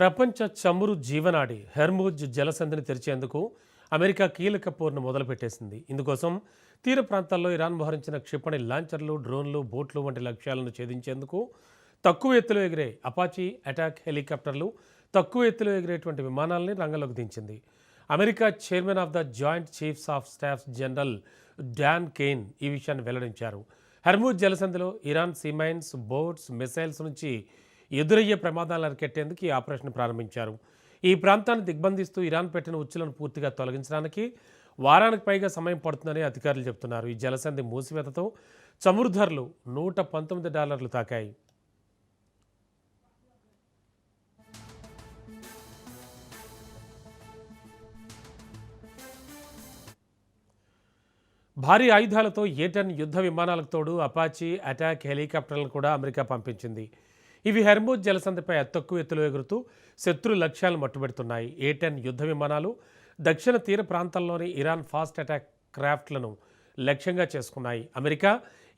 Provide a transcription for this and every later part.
ప్రపంచ చమురు జీవనాడి హెర్ముజ్ జలసంధిని తెరిచేందుకు అమెరికా కీలక పోరును మొదలుపెట్టేసింది. ఇందుకోసం తీర ప్రాంతాల్లో ఇరాన్ మోహరించిన క్షిపణి లాంచర్లు, డ్రోన్లు, బోట్లు వంటి లక్ష్యాలను ఛేదించేందుకు తక్కువ ఎత్తులో ఎగిరే అపాచీ అటాక్ హెలికాప్టర్లు, తక్కువ ఎత్తులో ఎగిరేటువంటి విమానాలని రంగంలోకి దించింది. America chairman of the joint chiefs of staff general Dan Caine ఈ విషయాన్ని వెల్లడించారు. హెర్ముజ్ జలసంధిలో ఇరాన్ సీమైన్స్, బోట్స్, మిసైల్స్ నుంచి ఎదురయ్యే ప్రమాదాలను అరికెట్టేందుకు ఈ ఆపరేషన్ ప్రారంభించారు. ఈ ప్రాంతాన్ని దిగ్బంధిస్తూ ఇరాన్ పెట్టిన ఉచ్చులను పూర్తిగా తొలగించడానికి వారానికి పైగా సమయం పడుతుందని అధికారులు చెబుతున్నారు. ఈ జలసంధి మూసివేతతో చమురు ధరలు $119 తాకాయి. భారీ ఆయుధాలతో ఏ-10 యుద్ధ విమానాలకు తోడు అపాచీ అటాక్ హెలికాప్టర్లను కూడా అమెరికా పంపించింది. ఇవి హెర్ముజ్ జలసంధిపై తక్కువ ఎత్తులో ఎగురుతూ శత్రు లక్ష్యాలను మట్టుబెడుతున్నాయి. ఏ-10 యుద్ధ విమానాలు దక్షిణ తీర ప్రాంతంలోని ఇరాన్ ఫాస్ట్ అటాక్ క్రాఫ్ట్లను లక్ష్యంగా చేసుకున్నాయి. అమెరికా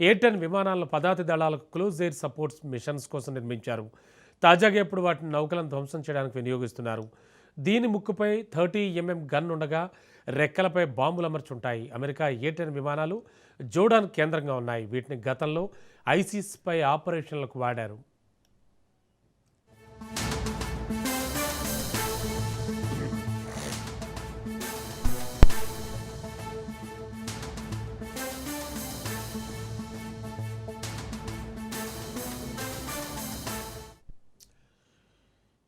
ఏ-10 విమానాలను పదాతి దళాలకు క్లోజ్ ఎయిర్ సపోర్ట్స్ మిషన్స్ కోసం నిర్మించారు. తాజాగా ఇప్పుడు వాటిని నౌకలను ధ్వంసం చేయడానికి వినియోగిస్తున్నారు. దీని ముక్కుపై 30 mm గన్ ఉండగా రెక్కలపై బాంబులు అమర్చుంటాయి. అమెరికా ఏ-10 విమానాలు జోర్డాన్ కేంద్రంగా ఉన్నాయి. వీటిని గతంలో ఐసిస్పై ఆపరేషన్లకు వాడారు.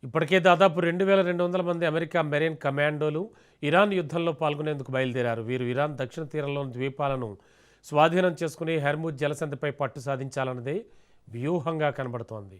ఇప్పటికే దాదాపు 2200 మంది అమెరికా మెరైన్ కమాండోలు ఇరాన్ యుద్ధంలో పాల్గొనేందుకు బయలుదేరారు. వీరు ఇరాన్ దక్షిణ తీరంలోని ద్వీపాలను స్వాధీనం చేసుకుని హెర్ముజ్ జలసంధిపై పట్టు సాధించాలన్నదే వ్యూహంగా కనబడుతోంది.